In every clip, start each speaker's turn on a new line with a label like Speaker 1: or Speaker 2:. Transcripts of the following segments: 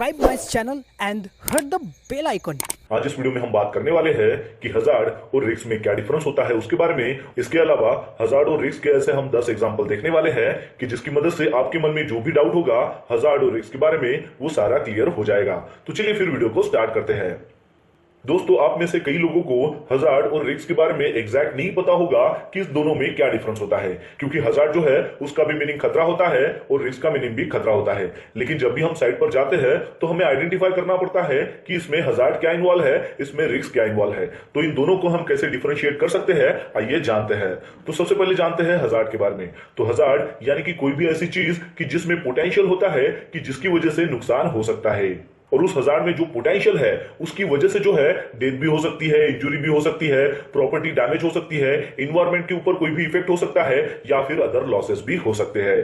Speaker 1: subscribe my channel and hit the bell icon.
Speaker 2: आज इस video में हम बात करने वाले हैं कि हजार्ड और रिस्क में क्या डिफरेंस होता है उसके बारे में। इसके अलावा हजार्ड और रिस्क के ऐसे हम 10 एग्जांपल देखने वाले हैं कि जिसकी मदद से आपके मन में जो भी डाउट होगा हजार्ड और रिस्क के बारे में वो सारा क्लियर हो जाएगा। तो चलिए फिर वीडियो को स्टार्ट करते हैं। दोस्तों, आप में से कई लोगों को हजार्ड और रिस्क के बारे में एग्जैक्ट नहीं पता होगा कि इस दोनों में क्या डिफरेंस होता है, क्योंकि हजार्ड जो है उसका भी मीनिंग खतरा होता है और रिस्क का मीनिंग भी खतरा होता है। लेकिन जब भी हम साइट पर जाते हैं तो हमें आइडेंटिफाई करना पड़ता है कि इसमें हजार्ड क्या इन्वॉल्व है, इसमें रिस्क क्या इन्वॉल्व है। तो इन दोनों को हम कैसे डिफरेंशिएट कर सकते हैं, आइए जानते हैं। तो सबसे पहले जानते हैं हजार्ड के बारे में। तो हजार्ड यानी कि कोई भी ऐसी चीज कि जिसमें पोटेंशियल होता है कि जिसकी वजह से नुकसान हो सकता है, और उस हजार्ड में जो पोटेंशियल है उसकी वजह से जो है डेथ भी हो सकती है, इंजुरी भी हो सकती है, प्रॉपर्टी डैमेज हो सकती है, इन्वायरमेंट के ऊपर कोई भी इफेक्ट हो सकता है या फिर अदर लॉसेस भी हो सकते हैं।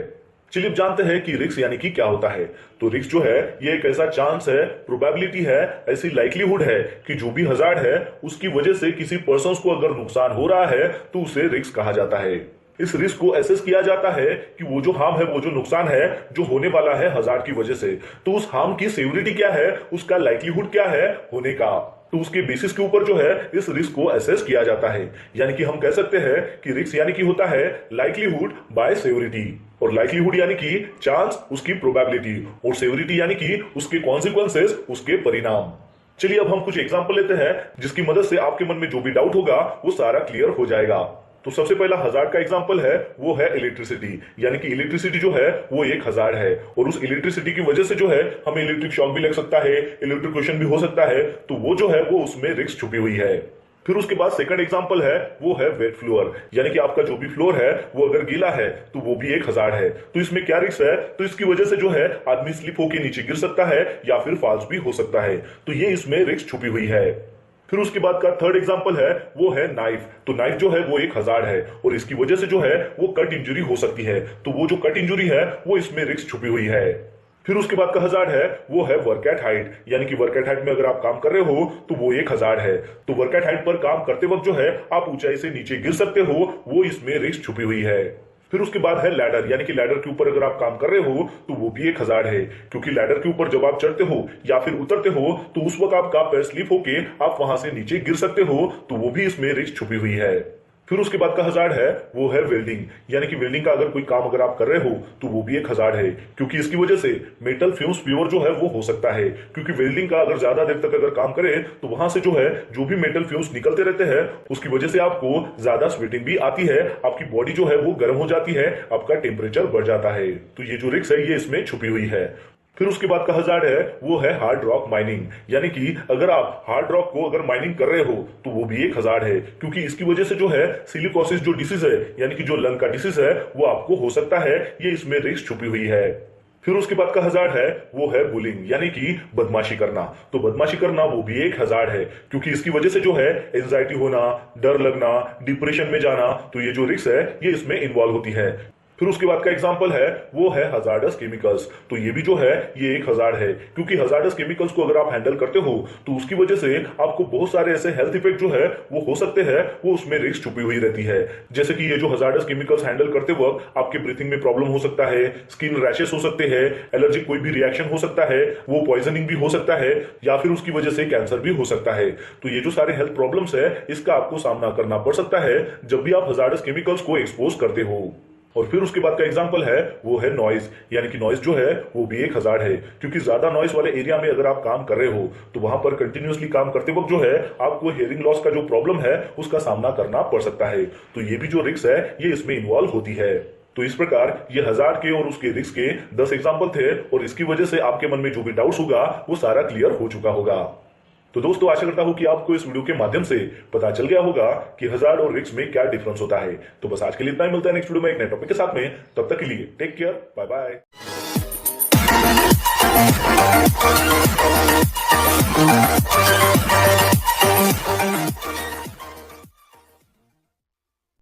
Speaker 2: चलिए अब जानते हैं कि रिस्क यानी कि क्या होता है। तो रिस्क जो है ये एक ऐसा चांस है, प्रोबेबिलिटी है, ऐसी लाइक्लीहुड है कि जो भी हजार्ड है उसकी वजह से किसी पर्सन को अगर नुकसान हो रहा है तो उसे रिस्क कहा जाता है। इस रिस्क को एसेस किया जाता है कि वो जो हार्म है, वो जो नुकसान है जो होने वाला है हजार्ड की वजह से, तो उस हार्म की सेवरिटी क्या है, उसका लाइक्लीहुड क्या है होने का, तो उसके बेसिस के ऊपर जो है इस रिस्क को एसेस किया जाता है। यानी कि हम कह सकते हैं कि रिस्क यानी कि होता है लाइक्लीहुड बाय सेवरिटी, और लाइक्लीहुड यानी कि चांस उसकी प्रोबेबिलिटी, और सेवरिटी यानी कि उसके कॉन्सिक्वेंसेस उसके परिणाम। चलिए अब हम कुछ एग्जांपल लेते हैं जिसकी मदद से आपके मन में जो भी डाउट होगा वो सारा क्लियर हो जाएगा। तो सबसे पहला हजार्ड का एग्जांपल है वो है इलेक्ट्रिसिटी। यानी कि इलेक्ट्रिसिटी जो है वो एक हजार्ड है, और उस इलेक्ट्रिसिटी की वजह से जो है हमें इलेक्ट्रिक शॉक भी लग सकता है, इलेक्ट्रिक्यूशन भी हो सकता है, तो वो जो है वो उसमें रिस्क छुपी हुई है। फिर उसके बाद सेकंड एग्जांपल है वो है वेट फ्लोर। यानी कि आपका जो भी फ्लोर है वो अगर गीला है तो वो भी एक हजार्ड है। तो इसमें क्या रिस्क है, तो इसकी वजह से जो है आदमी स्लिप होकर नीचे गिर सकता है या फिर फॉल्स भी हो सकता है, तो ये इसमें रिस्क छुपी हुई है। फिर उसके बाद का थर्ड एग्जांपल है वो है नाइफ। तो नाइफ जो है वो एक हजार्ड है, और इसकी वजह से जो है वो कट इंजरी हो सकती है, तो वो जो कट इंजरी है वो इसमें रिस्क छुपी हुई है। फिर उसके बाद का हजार्ड है वो है वर्क एट हाइट। यानी कि वर्क एट हाइट में अगर आप काम कर रहे हो तो वो एक हजार्ड है। तो वर्क एट हाइट पर काम करते वक्त जो है आप ऊंचाई से नीचे गिर सकते हो, वो इसमें रिस्क छुपी हुई है। फिर उसके बाद है लैडर। यानी कि लैडर के ऊपर अगर आप काम कर रहे हो तो वो भी एक हजार्ड है, क्योंकि लैडर के ऊपर जब आप चढ़ते हो या फिर उतरते हो तो उस वक्त आपका पैर स्लिप होके आप वहां से नीचे गिर सकते हो, तो वो भी इसमें रिस्क छुपी हुई है। फिर उसके बाद का हजार्ड है वो है वेल्डिंग। यानी कि वेल्डिंग का अगर कोई काम अगर आप कर रहे हो तो वो भी एक हजार्ड है, क्योंकि इसकी वजह से मेटल फ्यूज प्योर जो है वो हो सकता है, क्योंकि वेल्डिंग का अगर ज्यादा देर तक अगर काम करे तो वहां से जो है जो भी मेटल फ्यूज निकलते रहते हैं उसकी वजह से आपको ज्यादा स्वेटिंग भी आती है, आपकी बॉडी जो है वो गर्म हो जाती है, आपका टेम्परेचर बढ़ जाता है। तो ये जो रिस्क है ये इसमें छुपी हुई है। फिर उसके बाद का हजार्ड है वो है हार्ड रॉक माइनिंग। यानी कि अगर आप हार्ड रॉक को अगर माइनिंग कर रहे हो तो वो भी एक हजार्ड है, क्योंकि इसकी वजह से जो है सिलिकोसिस जो डिसीज है, यानी कि जो लंग का डिसीज है वो आपको हो सकता है, ये इसमें रिस्क छुपी हुई है। फिर उसके बाद का हजार्ड है वो है बुलिंग। यानी कि बदमाशी करना। तो बदमाशी करना वो भी एक हजार्ड है, क्योंकि इसकी वजह से जो है एंजाइटी होना, डर लगना, डिप्रेशन में जाना, तो ये जो रिस्क है ये इसमें इन्वॉल्व होती है। फिर उसके बाद का एग्जांपल है वो है हजार्डस केमिकल्स। तो ये भी जो है ये एक हजार्ड है, क्योंकि हजार्डस केमिकल्स को अगर आप हैंडल करते हो तो उसकी वजह से आपको बहुत सारे ऐसे हेल्थ इफेक्ट जो है वो हो सकते हैं, वो उसमें रिस्क छुपी हुई रहती है। जैसे कि ये जो हजार्डस केमिकल्स हैंडल करते वक्त आपके ब्रीथिंग में प्रॉब्लम हो सकता है, स्किन रैशेस हो सकते हैं, एलर्जिक कोई भी रिएक्शन हो सकता है, वो पॉइजनिंग भी हो सकता है, या फिर उसकी वजह से कैंसर भी हो सकता है। तो ये जो सारे हेल्थ प्रॉब्लम्स है इसका आपको सामना करना पड़ सकता है जब भी आप हजार्डस केमिकल्स को एक्सपोज करते हो। और फिर उसके बाद का एग्जांपल है वो है नॉइज। यानी कि नॉइज जो है वो भी एक हजार्ड है, क्योंकि ज्यादा नॉइज वाले एरिया में अगर आप काम कर रहे हो तो वहां पर कंटिन्यूअसली काम करते वक्त जो है आपको हियरिंग लॉस का जो प्रॉब्लम है उसका सामना करना पड़ सकता है। तो ये भी जो रिस्क है ये इसमें इन्वॉल्व होती है। तो इस प्रकार ये हजार्ड के और उसके रिस्क के 10 एग्जाम्पल थे, और इसकी वजह से आपके मन में जो भी डाउट्स होगा वो सारा क्लियर हो चुका होगा। तो दोस्तों, आशा करता हूं कि आपको इस वीडियो के माध्यम से पता चल गया होगा कि हजार्ड और रिस्क में क्या डिफरेंस होता है। तो बस आज के लिए इतना ही, मिलता है नेक्स्ट वीडियो में एक नए टॉपिक के साथ में। तब तक के लिए टेक केयर, बाय बाय।